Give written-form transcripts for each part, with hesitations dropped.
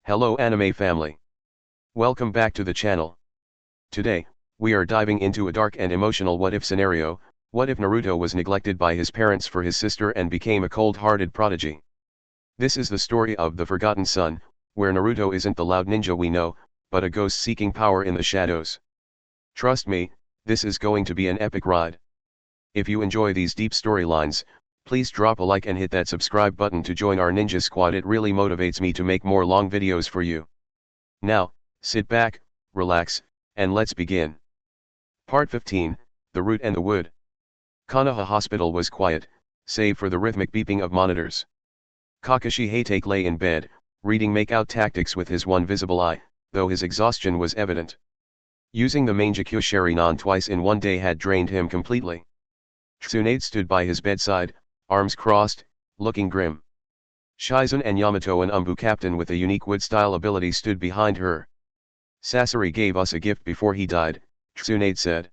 Hello anime family. Welcome back to the channel. Today, we are diving into a dark and emotional what-if scenario. What if Naruto was neglected by his parents for his sister and became a cold-hearted prodigy? This is the story of the Forgotten Son, where Naruto isn't the loud ninja we know, but a ghost seeking power in the shadows. Trust me, this is going to be an epic ride. If you enjoy these deep storylines, please drop a like and hit that subscribe button to join our ninja squad. It really motivates me to make more long videos for you. Now, sit back, relax, and let's begin. Part 15, The Root and the Wood. Konoha Hospital was quiet, save for the rhythmic beeping of monitors. Kakashi Hatake lay in bed, reading make-out tactics with his one visible eye, though his exhaustion was evident. Using the Mangekyo Sharingan twice in one day had drained him completely. Tsunade stood by his bedside, arms crossed, looking grim. Shizen and Yamato, an Umbu captain with a unique wood-style ability, stood behind her. Sasori gave us a gift before he died, Tsunade said.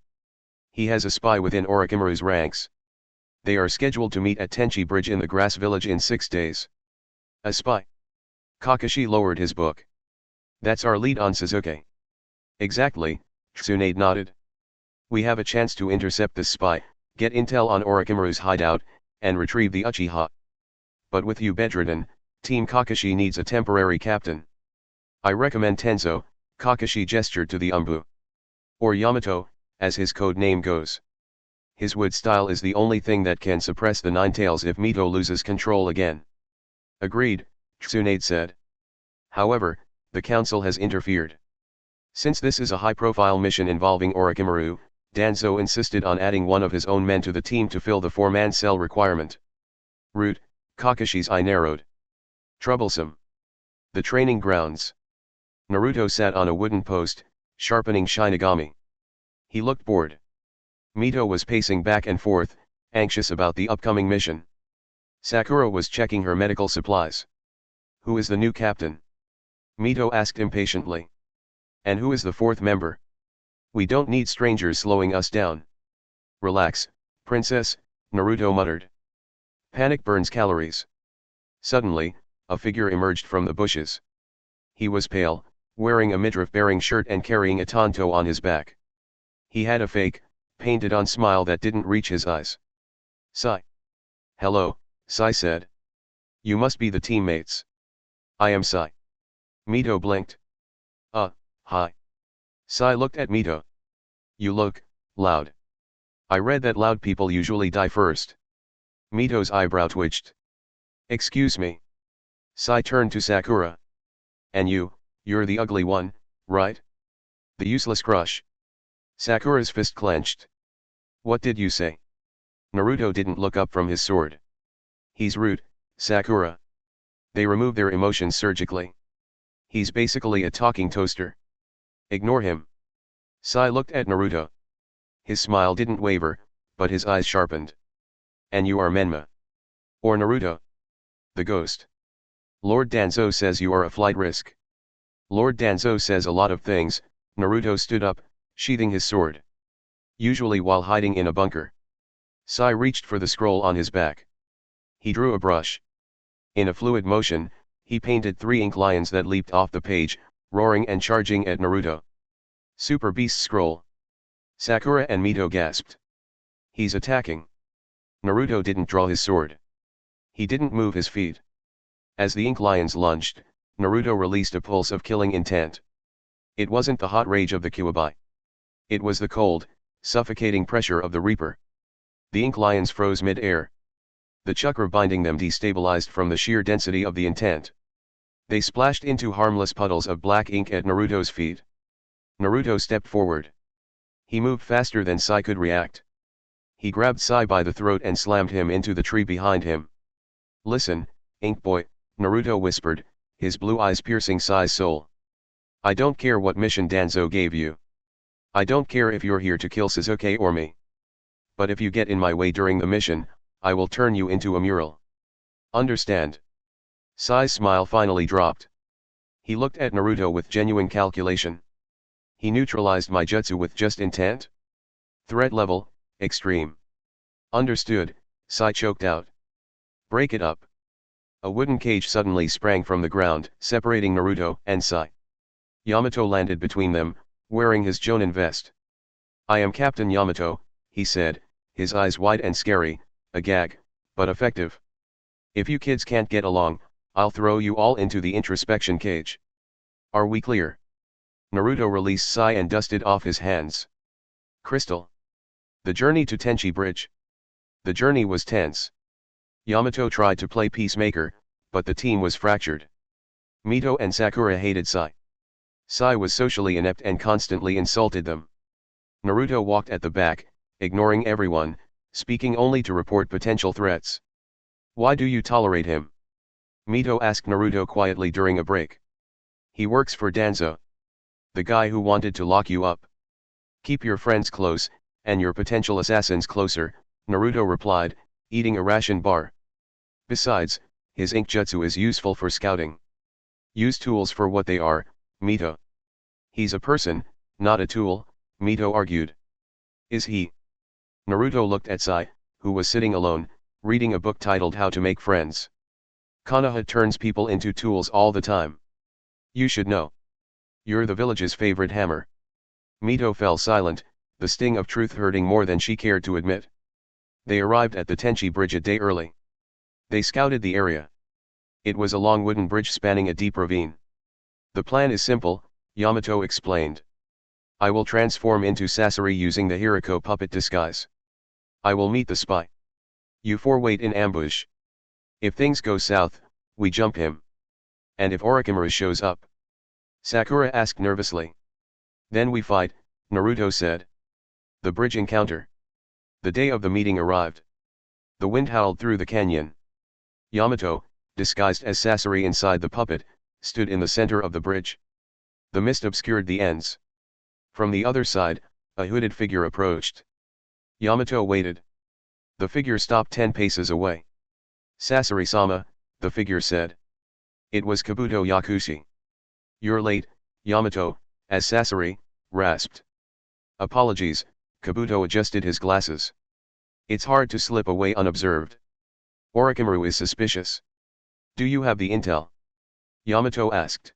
He has a spy within Orochimaru's ranks. They are scheduled to meet at Tenchi Bridge in the Grass Village in 6 days. A spy? Kakashi lowered his book. That's our lead on Sasuke. Exactly, Tsunade nodded. We have a chance to intercept this spy, get intel on Orochimaru's hideout, and retrieve the Uchiha. But with you bedridden, Team Kakashi needs a temporary captain. I recommend Tenzo, Kakashi gestured to the Umbu. Or Yamato, as his code name goes. His wood style is the only thing that can suppress the Nine Tails if Mito loses control again. Agreed, Tsunade said. However, the council has interfered. Since this is a high-profile mission involving Orochimaru, Danzo insisted on adding one of his own men to the team to fill the 4-man cell requirement. Root, Kakashi's eye narrowed. Troublesome. The training grounds. Naruto sat on a wooden post, sharpening Shinigami. He looked bored. Mito was pacing back and forth, anxious about the upcoming mission. Sakura was checking her medical supplies. Who is the new captain? Mito asked impatiently. And who is the 4th member? We don't need strangers slowing us down. Relax, princess, Naruto muttered. Panic burns calories. Suddenly, a figure emerged from the bushes. He was pale, wearing a midriff-bearing shirt and carrying a tanto on his back. He had a fake, painted-on smile that didn't reach his eyes. Sai. Hello, Sai said. You must be the teammates. I am Sai. Mito blinked. Hi. Sai looked at Mito. You look loud. I read that loud people usually die first. Mito's eyebrow twitched. Excuse me. Sai turned to Sakura. And you're the ugly one, right? The useless crush. Sakura's fist clenched. What did you say? Naruto didn't look up from his sword. He's rude, Sakura. They remove their emotions surgically. He's basically a talking toaster. Ignore him. Sai looked at Naruto. His smile didn't waver, but his eyes sharpened. And you are Menma. Or Naruto. The ghost. Lord Danzo says you are a flight risk. Lord Danzo says a lot of things. Naruto stood up, sheathing his sword. Usually while hiding in a bunker. Sai reached for the scroll on his back. He drew a brush. In a fluid motion, he painted 3 ink lions that leaped off the page, roaring and charging at Naruto. Super Beast Scroll. Sakura and Mito gasped. He's attacking. Naruto didn't draw his sword. He didn't move his feet. As the ink lions lunged, Naruto released a pulse of killing intent. It wasn't the hot rage of the Kyuubi. It was the cold, suffocating pressure of the Reaper. The ink lions froze mid-air. The chakra binding them destabilized from the sheer density of the intent. They splashed into harmless puddles of black ink at Naruto's feet. Naruto stepped forward. He moved faster than Sai could react. He grabbed Sai by the throat and slammed him into the tree behind him. Listen, Ink Boy, Naruto whispered, his blue eyes piercing Sai's soul. I don't care what mission Danzo gave you. I don't care if you're here to kill Sasuke or me. But if you get in my way during the mission, I will turn you into a mural. Understand? Sai's smile finally dropped. He looked at Naruto with genuine calculation. He neutralized my jutsu with just intent? Threat level, extreme. Understood, Sai choked out. Break it up. A wooden cage suddenly sprang from the ground, separating Naruto and Sai. Yamato landed between them, wearing his Jonin vest. "I am Captain Yamato," he said, his eyes wide and scary, a gag, but effective. "If you kids can't get along, I'll throw you all into the introspection cage. Are we clear?" Naruto released Sai and dusted off his hands. Crystal. The journey to Tenchi Bridge. The journey was tense. Yamato tried to play peacemaker, but the team was fractured. Mito and Sakura hated Sai. Sai was socially inept and constantly insulted them. Naruto walked at the back, ignoring everyone, speaking only to report potential threats. "Why do you tolerate him?" Mito asked Naruto quietly during a break. "He works for Danzo. The guy who wanted to lock you up. Keep your friends close, and your potential assassins closer," Naruto replied, eating a ration bar. "Besides, his ink jutsu is useful for scouting. Use tools for what they are, Mito." "He's a person, not a tool," Mito argued. "Is he?" Naruto looked at Sai, who was sitting alone, reading a book titled How to Make Friends. "Konoha turns people into tools all the time. You should know. You're the village's favorite hammer." Mito fell silent, the sting of truth hurting more than she cared to admit. They arrived at the Tenchi Bridge a day early. They scouted the area. It was a long wooden bridge spanning a deep ravine. "The plan is simple," Yamato explained. "I will transform into Sasori using the Hiriko puppet disguise. I will meet the spy. You four wait in ambush. If things go south, we jump him. And if Orochimaru shows up?" Sakura asked nervously. "Then we fight," Naruto said. The bridge encounter. The day of the meeting arrived. The wind howled through the canyon. Yamato, disguised as Sasori inside the puppet, stood in the center of the bridge. The mist obscured the ends. From the other side, a hooded figure approached. Yamato waited. The figure stopped 10 paces away. "Sasori-sama," the figure said. It was Kabuto Yakushi. "You're late, Yamato," as Sasori rasped. "Apologies," Kabuto adjusted his glasses. "It's hard to slip away unobserved. Orochimaru is suspicious. Do you have the intel?" Yamato asked.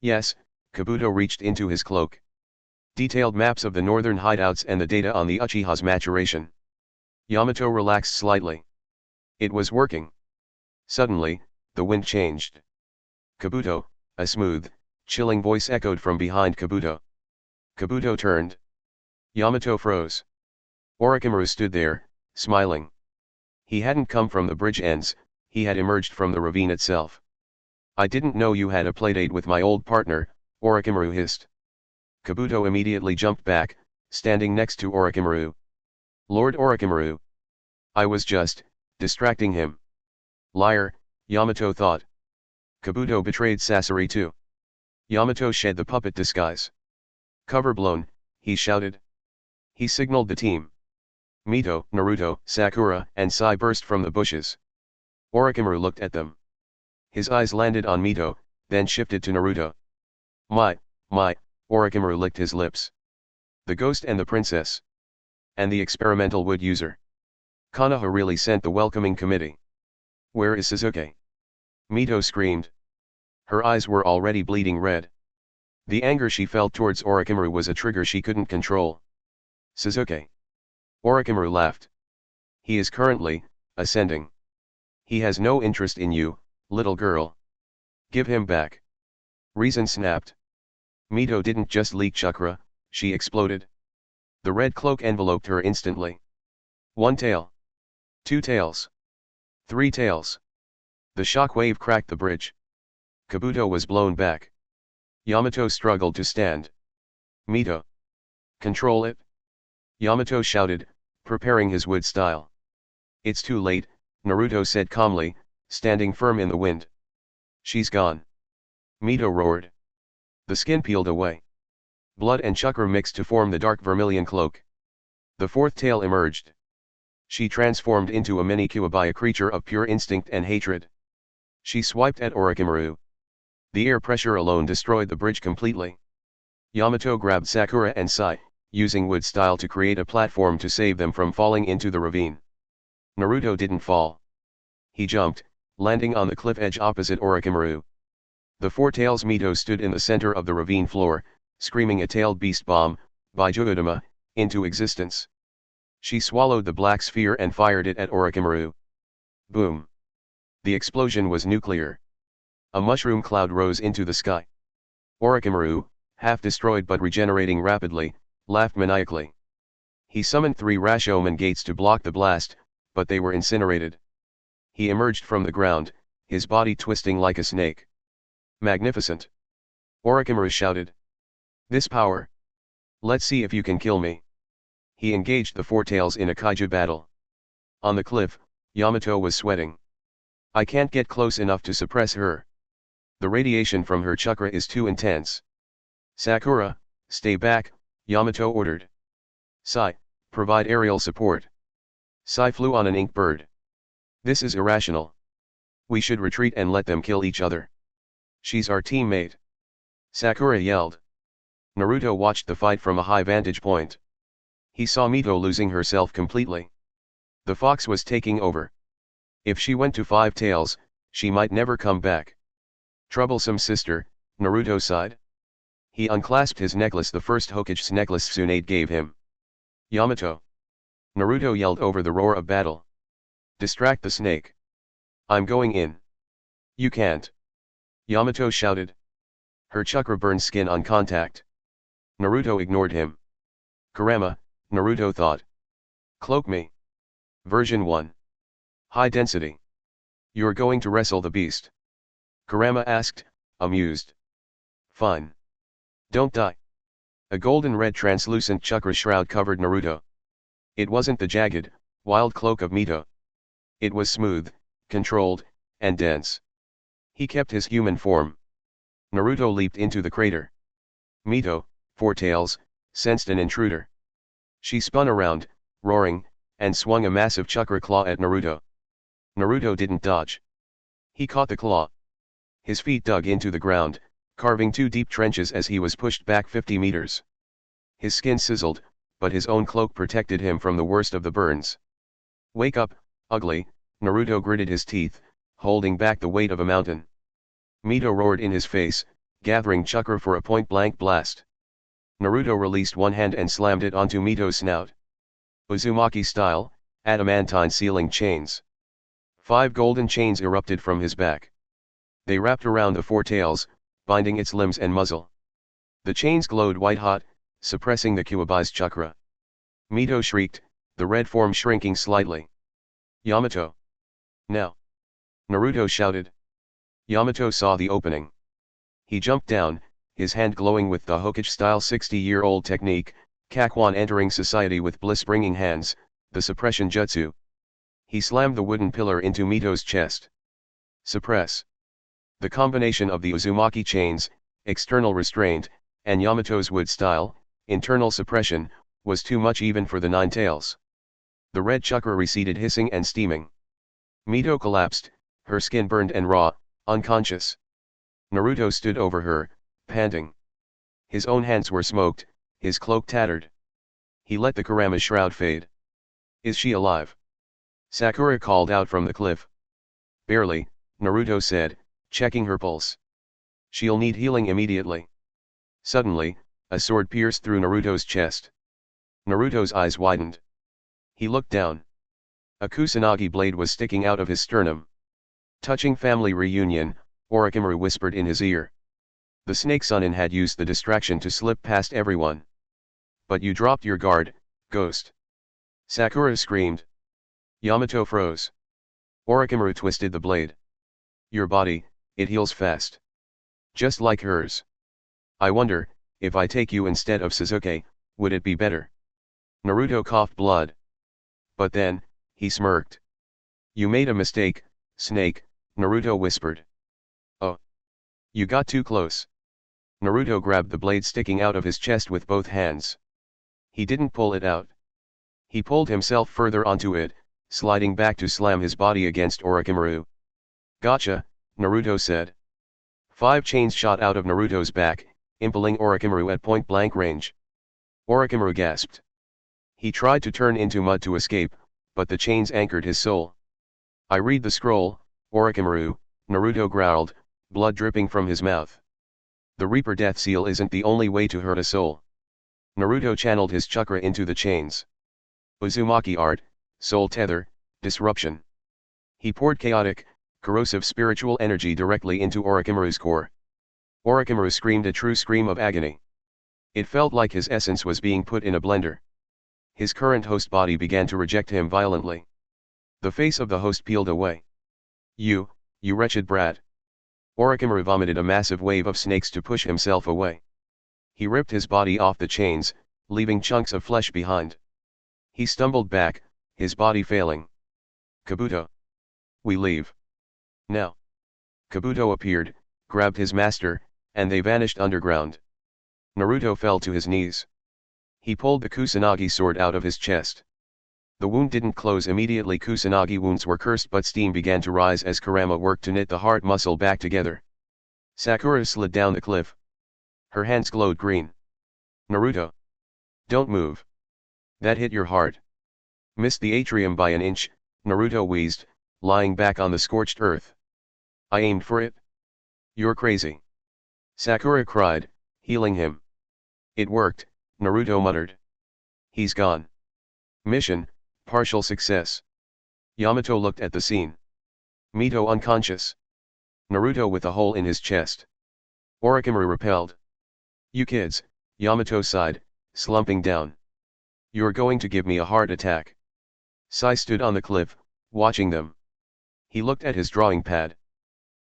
"Yes," Kabuto reached into his cloak. "Detailed maps of the northern hideouts and the data on the Uchiha's maturation." Yamato relaxed slightly. It was working. Suddenly, the wind changed. "Kabuto," a smooth, chilling voice echoed from behind Kabuto. Kabuto turned. Yamato froze. Orochimaru stood there, smiling. He hadn't come from the bridge ends, he had emerged from the ravine itself. "I didn't know you had a playdate with my old partner," Orochimaru hissed. Kabuto immediately jumped back, standing next to Orochimaru. "Lord Orochimaru. I was just distracting him." Liar, Yamato thought. Kabuto betrayed Sasori too. Yamato shed the puppet disguise. "Cover blown," he shouted. He signaled the team. Mito, Naruto, Sakura, and Sai burst from the bushes. Orochimaru looked at them. His eyes landed on Mito, then shifted to Naruto. My, Orochimaru licked his lips. "The ghost and the princess. And the experimental wood user. Konoha really sent the welcoming committee. Where is Sasuke?" Mito screamed. Her eyes were already bleeding red. The anger she felt towards Orochimaru was a trigger she couldn't control. "Sasuke." Orochimaru laughed. "He is currently ascending. He has no interest in you, little girl. Give him back." Reason snapped. Mito didn't just leak chakra, she exploded. The red cloak enveloped her instantly. 1 tail. 2 tails. 3 tails. The shock wave cracked the bridge. Kabuto was blown back. Yamato struggled to stand. "Mito. Control it." Yamato shouted, preparing his wood style. "It's too late," Naruto said calmly, standing firm in the wind. "She's gone." Mito roared. The skin peeled away. Blood and chakra mixed to form the dark vermilion cloak. The 4th tail emerged. She transformed into a mini Kuwabaya creature of pure instinct and hatred. She swiped at Orochimaru. The air pressure alone destroyed the bridge completely. Yamato grabbed Sakura and Sai, using wood style to create a platform to save them from falling into the ravine. Naruto didn't fall. He jumped, landing on the cliff edge opposite Orochimaru. The Four Tails Mito stood in the center of the ravine floor, screaming a tailed beast bomb, by Judama, into existence. She swallowed the black sphere and fired it at Orochimaru. Boom! The explosion was nuclear. A mushroom cloud rose into the sky. Orochimaru, half destroyed but regenerating rapidly, laughed maniacally. He summoned 3 Rashomon gates to block the blast, but they were incinerated. He emerged from the ground, his body twisting like a snake. Magnificent! Orochimaru shouted. This power! Let's see if you can kill me. He engaged the Four Tails in a kaiju battle. On the cliff, Yamato was sweating. I can't get close enough to suppress her. The radiation from her chakra is too intense. Sakura, stay back, Yamato ordered. Sai, provide aerial support. Sai flew on an ink bird. This is irrational. We should retreat and let them kill each other. She's our teammate. Sakura yelled. Naruto watched the fight from a high vantage point. He saw Mito losing herself completely. The fox was taking over. If she went to 5 tails, she might never come back. Troublesome sister, Naruto sighed. He unclasped his necklace, the first Hokage's necklace Tsunade gave him. Yamato! Naruto yelled over the roar of battle. Distract the snake. I'm going in. You can't. Yamato shouted. Her chakra burns skin on contact. Naruto ignored him. Kurama, Naruto thought. Cloak me. Version 1. High density. You're going to wrestle the beast? Kurama asked, amused. Fine. Don't die. A golden red translucent chakra shroud covered Naruto. It wasn't the jagged, wild cloak of Mito. It was smooth, controlled, and dense. He kept his human form. Naruto leaped into the crater. Mito, Four Tails, sensed an intruder. She spun around, roaring, and swung a massive chakra claw at Naruto. Naruto didn't dodge. He caught the claw. His feet dug into the ground, carving 2 deep trenches as he was pushed back 50 meters. His skin sizzled, but his own cloak protected him from the worst of the burns. Wake up, ugly, Naruto gritted his teeth, holding back the weight of a mountain. Mito roared in his face, gathering chakra for a point-blank blast. Naruto released one hand and slammed it onto Mito's snout. Uzumaki style, adamantine sealing chains. 5 golden chains erupted from his back. They wrapped around the Four Tails, binding its limbs and muzzle. The chains glowed white-hot, suppressing the Kyuubi's chakra. Mito shrieked, the red form shrinking slightly. Yamato! Now! Naruto shouted. Yamato saw the opening. He jumped down, his hand glowing with the Hokage-style 60-year-old technique, Kakuan entering society with bliss-bringing hands, the suppression jutsu. He slammed the wooden pillar into Mito's chest. Suppress. The combination of the Uzumaki chains, external restraint, and Yamato's wood style, internal suppression, was too much even for the 9 tails. The red chakra receded hissing and steaming. Mito collapsed, her skin burned and raw, unconscious. Naruto stood over her, panting. His own hands were smoked, his cloak tattered. He let the Kurama shroud fade. Is she alive? Sakura called out from the cliff. Barely, Naruto said, checking her pulse. She'll need healing immediately. Suddenly, a sword pierced through Naruto's chest. Naruto's eyes widened. He looked down. A Kusanagi blade was sticking out of his sternum. Touching family reunion, Orochimaru whispered in his ear. The snake Sunin had used the distraction to slip past everyone. But you dropped your guard, ghost. Sakura screamed. Yamato froze. Orochimaru twisted the blade. Your body, it heals fast. Just like hers. I wonder, if I take you instead of Sasuke, would it be better? Naruto coughed blood. But then, he smirked. You made a mistake, snake, Naruto whispered. Oh. You got too close. Naruto grabbed the blade sticking out of his chest with both hands. He didn't pull it out. He pulled himself further onto it, sliding back to slam his body against Orochimaru. Gotcha, Naruto said. 5 chains shot out of Naruto's back, impaling Orochimaru at point-blank range. Orochimaru gasped. He tried to turn into mud to escape, but the chains anchored his soul. I read the scroll, Orochimaru, Naruto growled, blood dripping from his mouth. The Reaper Death Seal isn't the only way to hurt a soul. Naruto channeled his chakra into the chains. Uzumaki art, soul tether, disruption. He poured chaotic, corrosive spiritual energy directly into Orochimaru's core. Orochimaru screamed a true scream of agony. It felt like his essence was being put in a blender. His current host body began to reject him violently. The face of the host peeled away. You wretched brat. Orochimaru vomited a massive wave of snakes to push himself away. He ripped his body off the chains, leaving chunks of flesh behind. He stumbled back, his body failing. Kabuto. We leave. Now. Kabuto appeared, grabbed his master, and they vanished underground. Naruto fell to his knees. He pulled the Kusanagi sword out of his chest. The wound didn't close immediately. Kusanagi wounds were cursed, but steam began to rise as Kurama worked to knit the heart muscle back together. Sakura slid down the cliff. Her hands glowed green. Naruto. Don't move. That hit your heart. Missed the atrium by an inch, Naruto wheezed, lying back on the scorched earth. I aimed for it. You're crazy. Sakura cried, healing him. It worked, Naruto muttered. He's gone. Mission, partial success. Yamato looked at the scene. Mito unconscious. Naruto with a hole in his chest. Orochimaru repelled. You kids, Yamato sighed, slumping down. You're going to give me a heart attack. Sai stood on the cliff, watching them. He looked at his drawing pad.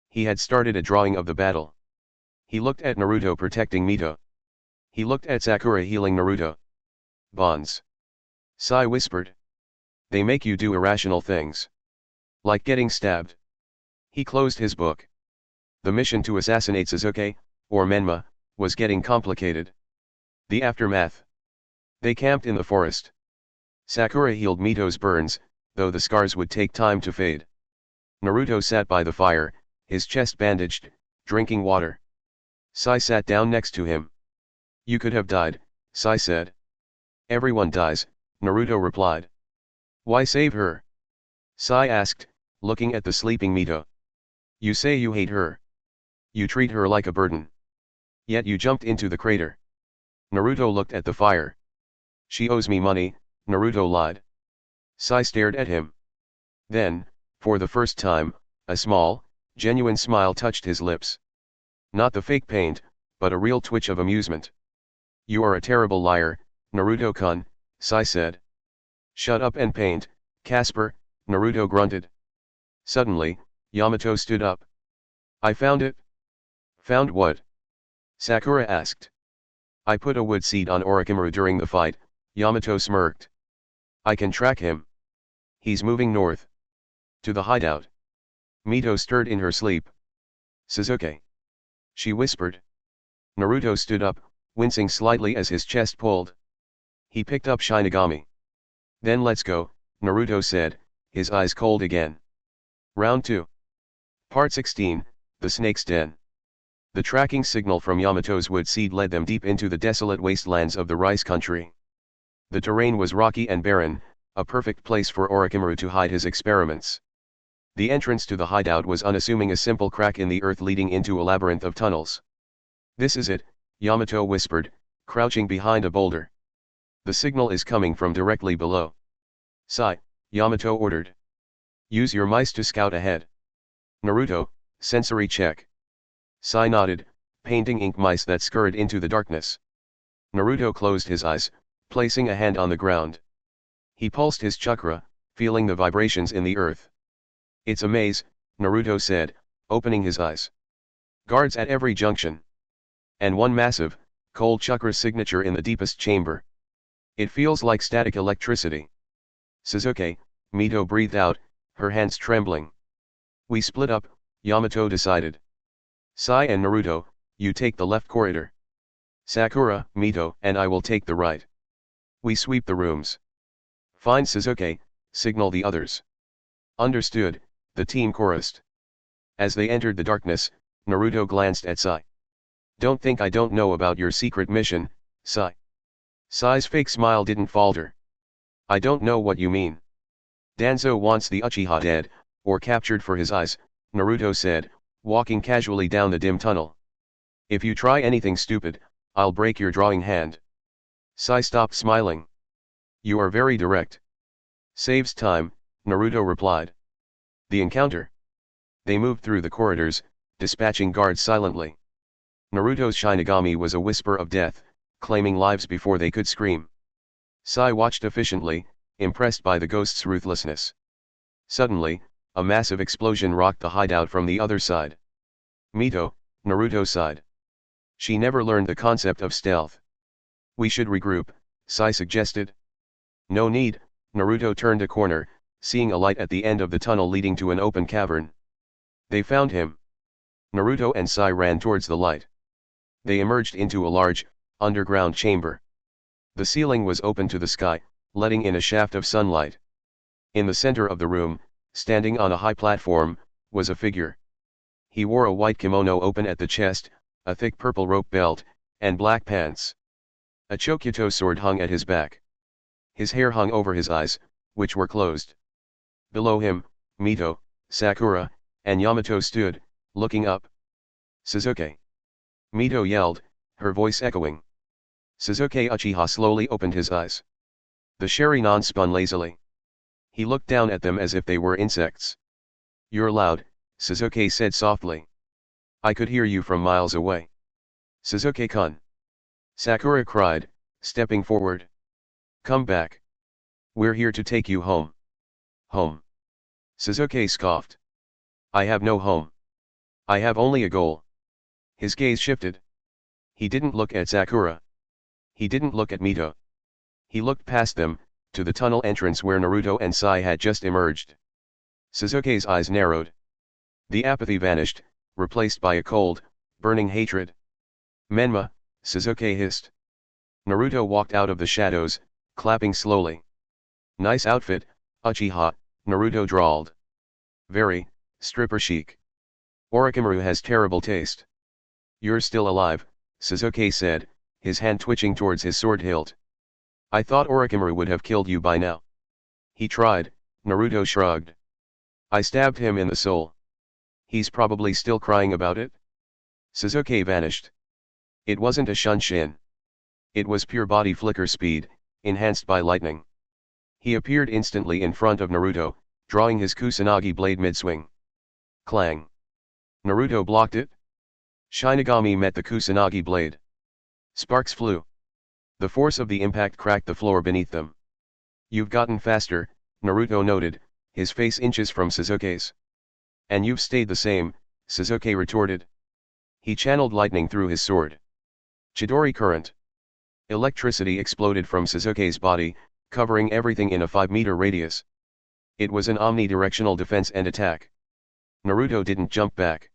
He had started a drawing of the battle. He looked at Naruto protecting Mito. He looked at Sakura healing Naruto. Bonds. Sai whispered. They make you do irrational things. Like getting stabbed. He closed his book. The mission to assassinate Sasuke, or Menma, was getting complicated. The aftermath. They camped in the forest. Sakura healed Mito's burns, though the scars would take time to fade. Naruto sat by the fire, his chest bandaged, drinking water. Sai sat down next to him. You could have died, Sai said. Everyone dies, Naruto replied. Why save her? Sai asked, looking at the sleeping Mito. You say you hate her. You treat her like a burden. Yet you jumped into the crater. Naruto looked at the fire. She owes me money, Naruto lied. Sai stared at him. Then, for the first time, a small, genuine smile touched his lips. Not the fake paint, but a real twitch of amusement. You are a terrible liar, Naruto-kun, Sai said. Shut up and paint, Casper, Naruto grunted. Suddenly, Yamato stood up. I found it. Found what? Sakura asked. I put a wood seed on Orochimaru during the fight, Yamato smirked. I can track him. He's moving north. To the hideout. Mito stirred in her sleep. Sasuke. She whispered. Naruto stood up, wincing slightly as his chest pulled. He picked up Shinigami. Then let's go, Naruto said, his eyes cold again. Round 2. Part 16, The Snake's Den. The tracking signal from Yamato's wood seed led them deep into the desolate wastelands of the rice country. The terrain was rocky and barren, a perfect place for Orochimaru to hide his experiments. The entrance to the hideout was unassuming, a simple crack in the earth leading into a labyrinth of tunnels. This is it, Yamato whispered, crouching behind a boulder. The signal is coming from directly below. Sai, Yamato ordered. Use your mice to scout ahead. Naruto, sensory check. Sai nodded, painting ink mice that scurried into the darkness. Naruto closed his eyes, placing a hand on the ground. He pulsed his chakra, feeling the vibrations in the earth. It's a maze, Naruto said, opening his eyes. Guards at every junction. And one massive, cold chakra signature in the deepest chamber. It feels like static electricity. Sasuke, Mito breathed out, her hands trembling. We split up, Yamato decided. Sai and Naruto, you take the left corridor. Sakura, Mito, and I will take the right. We sweep the rooms. Find Sasuke, signal the others. Understood, the team chorused. As they entered the darkness, Naruto glanced at Sai. Don't think I don't know about your secret mission, Sai. Sai's fake smile didn't falter. I don't know what you mean. Danzo wants the Uchiha dead, or captured for his eyes, Naruto said, walking casually down the dim tunnel. If you try anything stupid, I'll break your drawing hand. Sai stopped smiling. You are very direct. Saves time, Naruto replied. The encounter. They moved through the corridors, dispatching guards silently. Naruto's Shinigami was a whisper of death, claiming lives before they could scream. Sai watched efficiently, impressed by the ghost's ruthlessness. Suddenly, a massive explosion rocked the hideout from the other side. Mito, Naruto sighed. She never learned the concept of stealth. We should regroup, Sai suggested. No need, Naruto turned a corner, seeing a light at the end of the tunnel leading to an open cavern. They found him. Naruto and Sai ran towards the light. They emerged into a large, underground chamber. The ceiling was open to the sky, letting in a shaft of sunlight. In the center of the room, standing on a high platform, was a figure. He wore a white kimono open at the chest, a thick purple rope belt, and black pants. A Chokyuto sword hung at his back. His hair hung over his eyes, which were closed. Below him, Mito, Sakura, and Yamato stood, looking up. Sasuke! Mito yelled, her voice echoing. Sasuke Uchiha slowly opened his eyes. The Sharingan spun lazily. He looked down at them as if they were insects. You're loud, Sasuke said softly. I could hear you from miles away. Sasuke-kun! Sakura cried, stepping forward. Come back. We're here to take you home. Home. Sasuke scoffed. I have no home. I have only a goal. His gaze shifted. He didn't look at Sakura. He didn't look at Mito. He looked past them, to the tunnel entrance where Naruto and Sai had just emerged. Sasuke's eyes narrowed. The apathy vanished, replaced by a cold, burning hatred. Menma, Sasuke hissed. Naruto walked out of the shadows, clapping slowly. Nice outfit, Uchiha, Naruto drawled. Very, stripper chic. Orochimaru has terrible taste. You're still alive, Sasuke said, his hand twitching towards his sword hilt. I thought Orochimaru would have killed you by now. He tried, Naruto shrugged. I stabbed him in the soul. He's probably still crying about it. Sasuke vanished. It wasn't a shunshin. It was pure body flicker speed, enhanced by lightning. He appeared instantly in front of Naruto, drawing his Kusanagi blade mid-swing. Clang. Naruto blocked it. Shinigami met the Kusanagi blade. Sparks flew. The force of the impact cracked the floor beneath them. You've gotten faster, Naruto noted, his face inches from Sasuke's. And you've stayed the same, Sasuke retorted. He channeled lightning through his sword. Chidori current. Electricity exploded from Sasuke's body, covering everything in a 5-meter radius. It was an omnidirectional defense and attack. Naruto didn't jump back.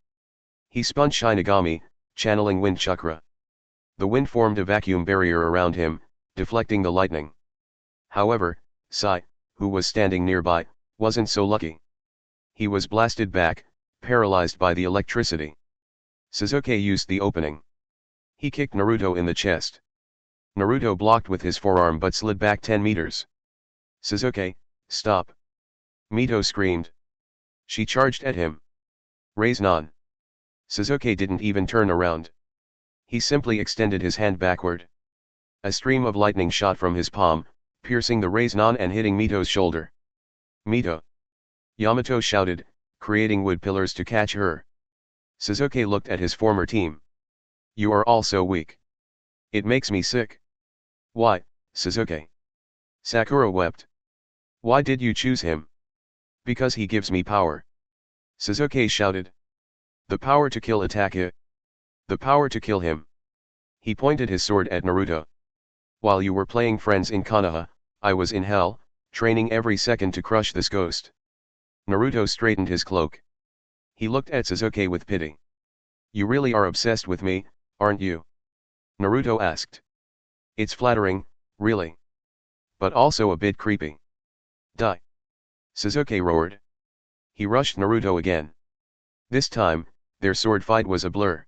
He spun Shinigami, channeling wind chakra. The wind formed a vacuum barrier around him, deflecting the lightning. However, Sai, who was standing nearby, wasn't so lucky. He was blasted back, paralyzed by the electricity. Sasuke used the opening. He kicked Naruto in the chest. Naruto blocked with his forearm but slid back 10 meters. Sasuke, stop! Mito screamed. She charged at him. Raise-non. Sasuke didn't even turn around. He simply extended his hand backward. A stream of lightning shot from his palm, piercing the raise-non and hitting Mito's shoulder. Mito! Yamato shouted, creating wood pillars to catch her. Sasuke looked at his former team. You are all so weak. It makes me sick. Why, Sasuke? Sakura wept. Why did you choose him? Because he gives me power. Sasuke shouted. The power to kill attack it. The power to kill him. He pointed his sword at Naruto. While you were playing friends in Konoha, I was in hell, training every second to crush this ghost. Naruto straightened his cloak. He looked at Sasuke with pity. You really are obsessed with me, aren't you? Naruto asked. It's flattering, really. But also a bit creepy. Die. Sasuke roared. He rushed Naruto again. This time, their sword fight was a blur.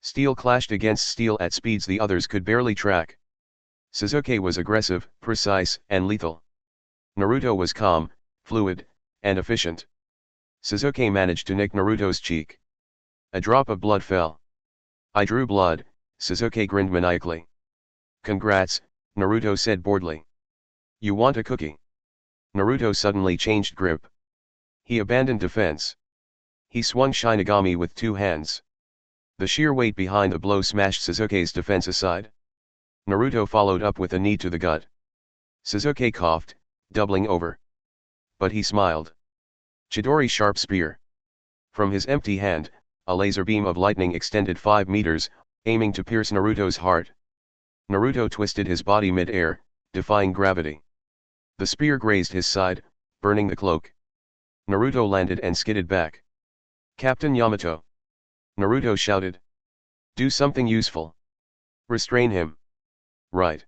Steel clashed against steel at speeds the others could barely track. Sasuke was aggressive, precise, and lethal. Naruto was calm, fluid, and efficient. Sasuke managed to nick Naruto's cheek. A drop of blood fell. I drew blood, Sasuke grinned maniacally. Congrats, Naruto said boredly. You want a cookie? Naruto suddenly changed grip. He abandoned defense. He swung Shinigami with two hands. The sheer weight behind the blow smashed Sasuke's defense aside. Naruto followed up with a knee to the gut. Sasuke coughed, doubling over. But he smiled. Chidori's sharp spear. From his empty hand, a laser beam of lightning extended 5 meters, aiming to pierce Naruto's heart. Naruto twisted his body mid-air, defying gravity. The spear grazed his side, burning the cloak. Naruto landed and skidded back. Captain Yamato! Naruto shouted. Do something useful. Restrain him. Right.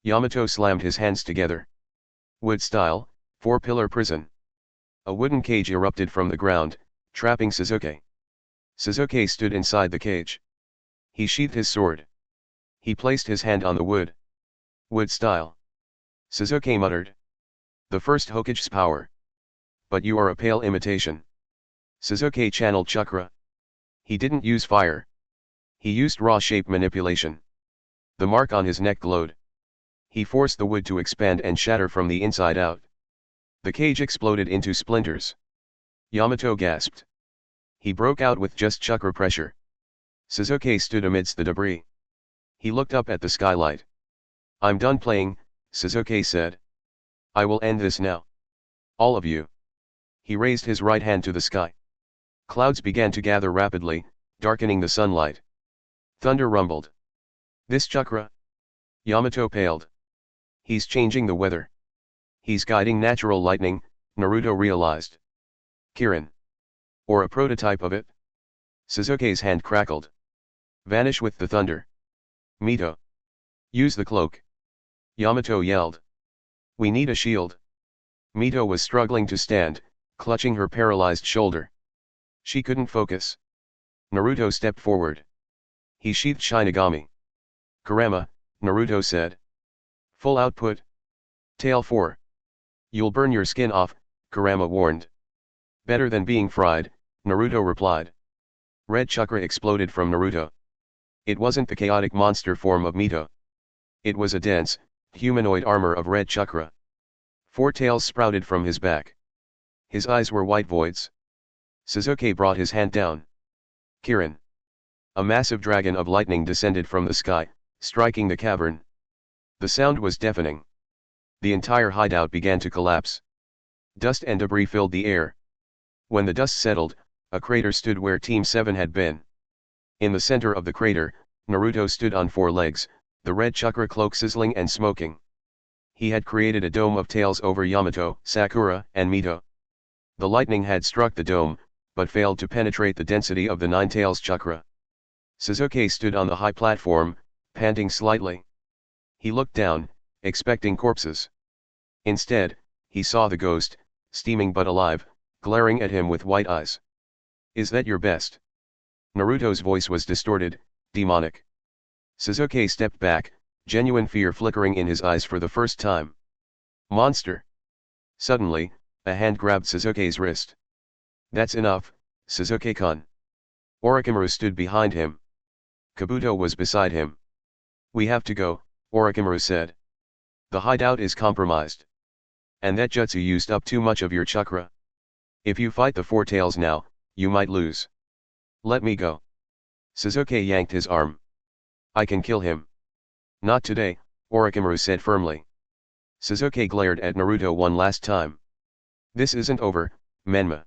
Yamato slammed his hands together. Wood style, 4-pillar prison. A wooden cage erupted from the ground, trapping Sasuke. Sasuke stood inside the cage. He sheathed his sword. He placed his hand on the wood. Wood style. Sasuke muttered. The first Hokage's power. But you are a pale imitation. Sasuke channeled chakra. He didn't use fire. He used raw shape manipulation. The mark on his neck glowed. He forced the wood to expand and shatter from the inside out. The cage exploded into splinters. Yamato gasped. He broke out with just chakra pressure. Sasuke stood amidst the debris. He looked up at the skylight. I'm done playing, Sasuke said. I will end this now. All of you. He raised his right hand to the sky. Clouds began to gather rapidly, darkening the sunlight. Thunder rumbled. This chakra? Yamato paled. He's changing the weather. He's guiding natural lightning, Naruto realized. Kirin. Or a prototype of it? Sasuke's hand crackled. Vanish with the thunder. Mito. Use the cloak. Yamato yelled. We need a shield. Mito was struggling to stand, clutching her paralyzed shoulder. She couldn't focus. Naruto stepped forward. He sheathed Shinigami. Kurama, Naruto said. Full output. Tail 4. You'll burn your skin off, Kurama warned. Better than being fried, Naruto replied. Red chakra exploded from Naruto. It wasn't the chaotic monster form of Mito. It was a dense, humanoid armor of red chakra. 4 tails sprouted from his back. His eyes were white voids. Sasuke brought his hand down. Kirin. A massive dragon of lightning descended from the sky, striking the cavern. The sound was deafening. The entire hideout began to collapse. Dust and debris filled the air. When the dust settled, a crater stood where Team 7 had been. In the center of the crater, Naruto stood on 4 legs, the red chakra cloak sizzling and smoking. He had created a dome of tails over Yamato, Sakura, and Mito. The lightning had struck the dome, but failed to penetrate the density of the 9 tails chakra. Sasuke stood on the high platform, panting slightly. He looked down, expecting corpses. Instead, he saw the ghost, steaming but alive, glaring at him with white eyes. Is that your best? Naruto's voice was distorted, demonic. Sasuke stepped back, genuine fear flickering in his eyes for the first time. Monster! Suddenly, a hand grabbed Sasuke's wrist. That's enough, Sasuke-kun. Orochimaru stood behind him. Kabuto was beside him. We have to go, Orochimaru said. The hideout is compromised. And that jutsu used up too much of your chakra. If you fight the 4 tails now, you might lose. Let me go. Sasuke yanked his arm. I can kill him. Not today, Orochimaru said firmly. Sasuke glared at Naruto one last time. This isn't over, Menma.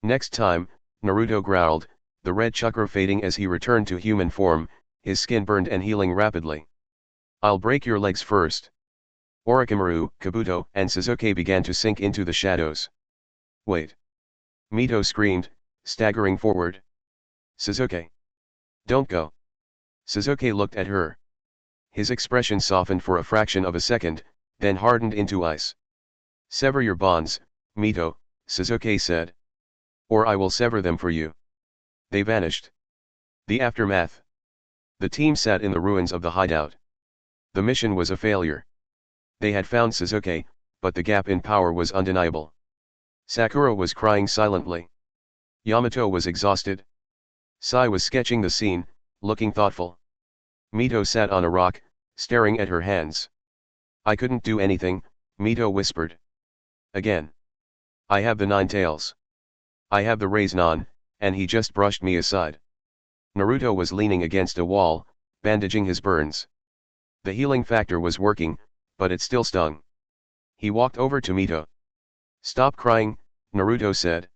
Next time, Naruto growled, the red chakra fading as he returned to human form, his skin burned and healing rapidly. I'll break your legs first. Orochimaru, Kabuto, and Sasuke began to sink into the shadows. Wait. Mito screamed, staggering forward. Sasuke. Don't go. Sasuke looked at her. His expression softened for a fraction of a second, then hardened into ice. Sever your bonds, Mito, Sasuke said. Or I will sever them for you. They vanished. The aftermath. The team sat in the ruins of the hideout. The mission was a failure. They had found Sasuke, but the gap in power was undeniable. Sakura was crying silently. Yamato was exhausted. Sai was sketching the scene, looking thoughtful. Mito sat on a rock, staring at her hands. I couldn't do anything, Mito whispered. Again. I have the 9 tails. I have the Raise-Non, and he just brushed me aside. Naruto was leaning against a wall, bandaging his burns. The healing factor was working, but it still stung. He walked over to Mito. Stop crying, Naruto said.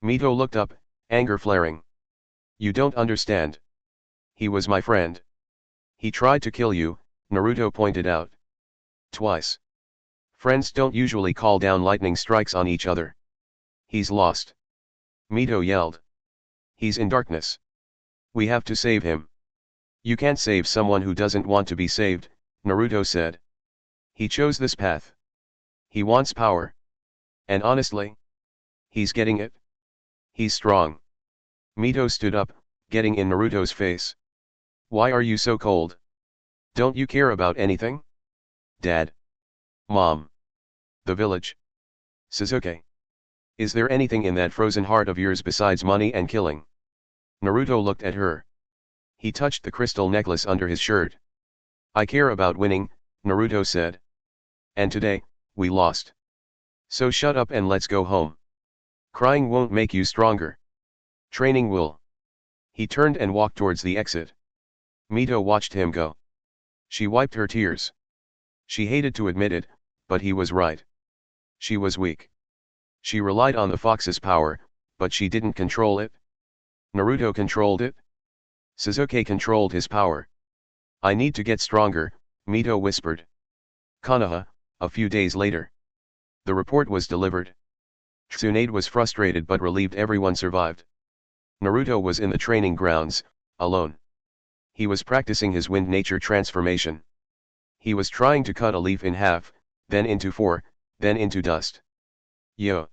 Mito looked up, anger flaring. You don't understand. He was my friend. He tried to kill you, Naruto pointed out. Twice. Friends don't usually call down lightning strikes on each other. He's lost. Mito yelled. He's in darkness. We have to save him. You can't save someone who doesn't want to be saved, Naruto said. He chose this path. He wants power. And honestly, he's getting it. He's strong. Mito stood up, getting in Naruto's face. Why are you so cold? Don't you care about anything? Dad. Mom. The village. Sasuke. Is there anything in that frozen heart of yours besides money and killing? Naruto looked at her. He touched the crystal necklace under his shirt. I care about winning, Naruto said. And today, we lost. So shut up and let's go home. Crying won't make you stronger. Training will. He turned and walked towards the exit. Mito watched him go. She wiped her tears. She hated to admit it, but he was right. She was weak. She relied on the fox's power, but she didn't control it. Naruto controlled it. Sasuke controlled his power. I need to get stronger, Mito whispered. Konoha, a few days later. The report was delivered. Tsunade was frustrated but relieved everyone survived. Naruto was in the training grounds, alone. He was practicing his wind nature transformation. He was trying to cut a leaf in half, then into 4, then into dust. Yo!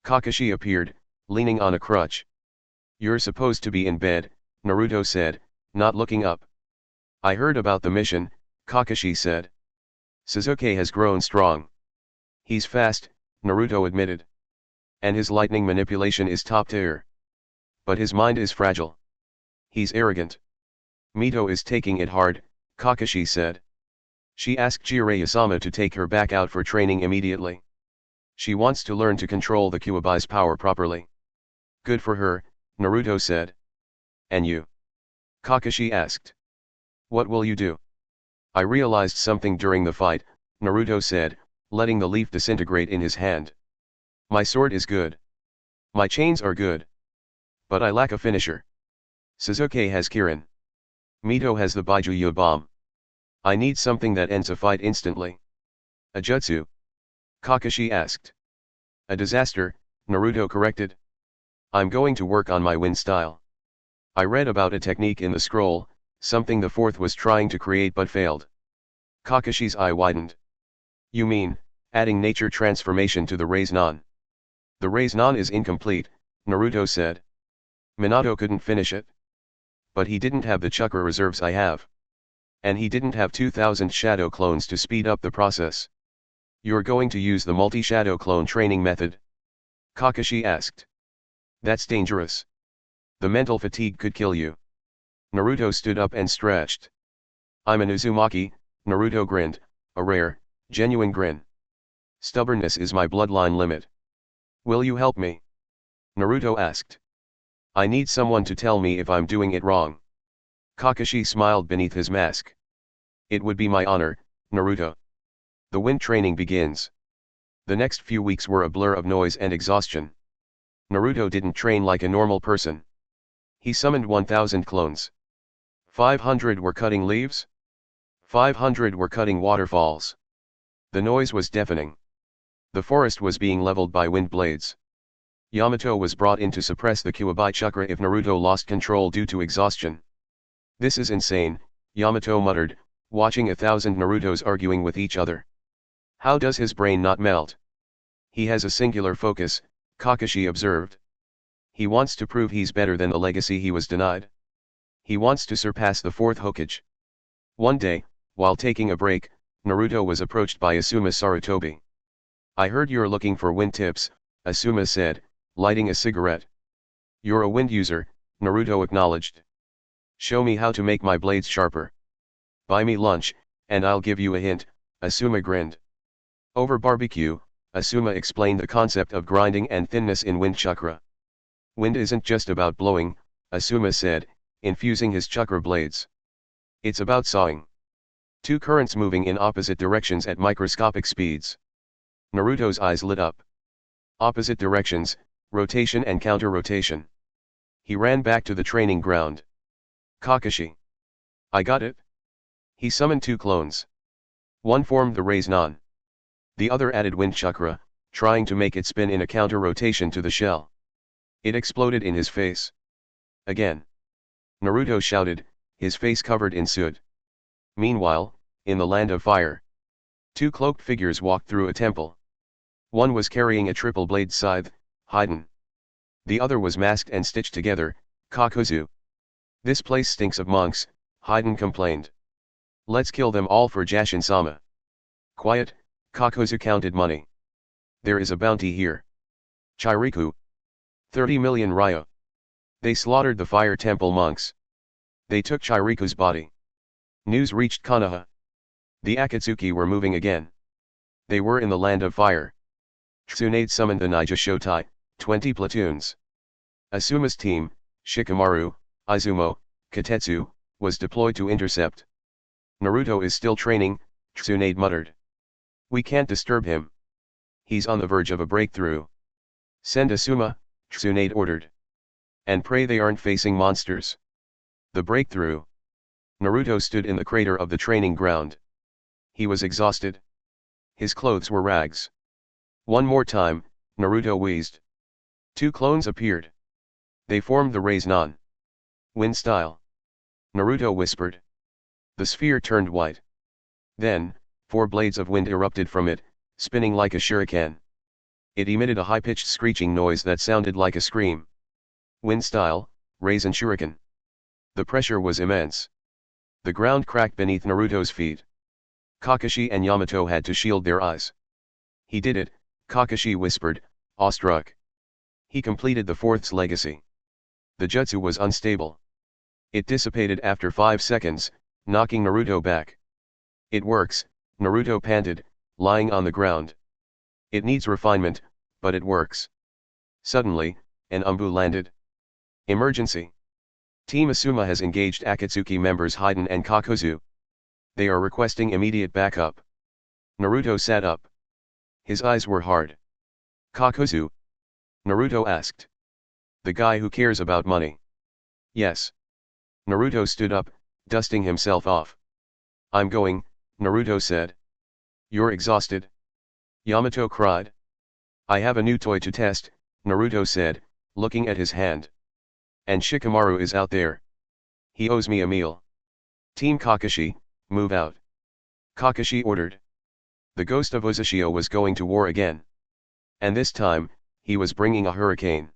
Kakashi appeared, leaning on a crutch. You're supposed to be in bed, Naruto said, not looking up. I heard about the mission, Kakashi said. Sasuke has grown strong. He's fast, Naruto admitted. And his lightning manipulation is top tier. But his mind is fragile. He's arrogant. Mito is taking it hard, Kakashi said. She asked Jiraiya-sama to take her back out for training immediately. She wants to learn to control the Kyuubi's power properly. Good for her, Naruto said. And you? Kakashi asked. What will you do? I realized something during the fight, Naruto said, letting the leaf disintegrate in his hand. My sword is good. My chains are good. But I lack a finisher. Sasuke has Kirin. Mito has the Baijuya bomb. I need something that ends a fight instantly. A jutsu? Kakashi asked. A disaster, Naruto corrected. I'm going to work on my wind style. I read about a technique in the scroll, something the fourth was trying to create but failed. Kakashi's eye widened. You mean, adding nature transformation to the Raise-Non? The Raise-Non is incomplete, Naruto said. Minato couldn't finish it. But he didn't have the chakra reserves I have. And he didn't have 2000 shadow clones to speed up the process. You're going to use the multi-shadow clone training method? Kakashi asked. That's dangerous. The mental fatigue could kill you. Naruto stood up and stretched. I'm an Uzumaki, Naruto grinned, a rare, genuine grin. Stubbornness is my bloodline limit. Will you help me? Naruto asked. I need someone to tell me if I'm doing it wrong. Kakashi smiled beneath his mask. It would be my honor, Naruto. The wind training begins. The next few weeks were a blur of noise and exhaustion. Naruto didn't train like a normal person. He summoned 1000 clones. 500 were cutting leaves. 500 were cutting waterfalls. The noise was deafening. The forest was being leveled by wind blades. Yamato was brought in to suppress the Kyuubi chakra if Naruto lost control due to exhaustion. This is insane, Yamato muttered, watching 1000 Narutos arguing with each other. How does his brain not melt? He has a singular focus, Kakashi observed. He wants to prove he's better than the legacy he was denied. He wants to surpass the fourth Hokage. One day, while taking a break, Naruto was approached by Asuma Sarutobi. I heard you're looking for wind tips, Asuma said, lighting a cigarette. You're a wind user, Naruto acknowledged. Show me how to make my blades sharper. Buy me lunch, and I'll give you a hint, Asuma grinned. Over barbecue, Asuma explained the concept of grinding and thinness in wind chakra. Wind isn't just about blowing, Asuma said, infusing his chakra blades. It's about sawing. Two currents moving in opposite directions at microscopic speeds. Naruto's eyes lit up. Opposite directions, rotation and counter-rotation. He ran back to the training ground. Kakashi. I got it. He summoned two clones. One formed the Raise-Non. The other added wind chakra, trying to make it spin in a counter-rotation to the shell. It exploded in his face. Again. Naruto shouted, his face covered in soot. Meanwhile, in the land of fire, two cloaked figures walked through a temple. One was carrying a triple-blade scythe, Haiden. The other was masked and stitched together, Kakuzu. This place stinks of monks, Haiden complained. Let's kill them all for Jashin-sama. Quiet, Kakuzu counted money. There is a bounty here. Chiriku. 30 million ryo. They slaughtered the fire temple monks. They took Chiriku's body. News reached Konoha. The Akatsuki were moving again. They were in the land of fire. Tsunade summoned the Ninja Shotai, 20 platoons. Asuma's team, Shikamaru, Izumo, Katetsu, was deployed to intercept. Naruto is still training, Tsunade muttered. We can't disturb him. He's on the verge of a breakthrough. Send Asuma, Tsunade ordered. And pray they aren't facing monsters. The breakthrough. Naruto stood in the crater of the training ground. He was exhausted. His clothes were rags. One more time, Naruto wheezed. Two clones appeared. They formed the Raise-Non. Wind style. Naruto whispered. The sphere turned white. Then, 4 blades of wind erupted from it, spinning like a shuriken. It emitted a high-pitched screeching noise that sounded like a scream. Wind style, Raise-On shuriken. The pressure was immense. The ground cracked beneath Naruto's feet. Kakashi and Yamato had to shield their eyes. He did it, Kakashi whispered, awestruck. He completed the 4th's legacy. The jutsu was unstable. It dissipated after 5 seconds, knocking Naruto back. It works, Naruto panted, lying on the ground. It needs refinement, but it works. Suddenly, an umbu landed. Emergency. Team Asuma has engaged Akatsuki members Haiden and Kakuzu. They are requesting immediate backup. Naruto sat up. His eyes were hard. Kakuzu? Naruto asked. The guy who cares about money. Yes. Naruto stood up, dusting himself off. I'm going, Naruto said. You're exhausted? Yamato cried. I have a new toy to test, Naruto said, looking at his hand. And Shikamaru is out there. He owes me a meal. Team Kakashi, move out. Kakashi ordered. The ghost of Uzushio was going to war again. And this time, he was bringing a hurricane.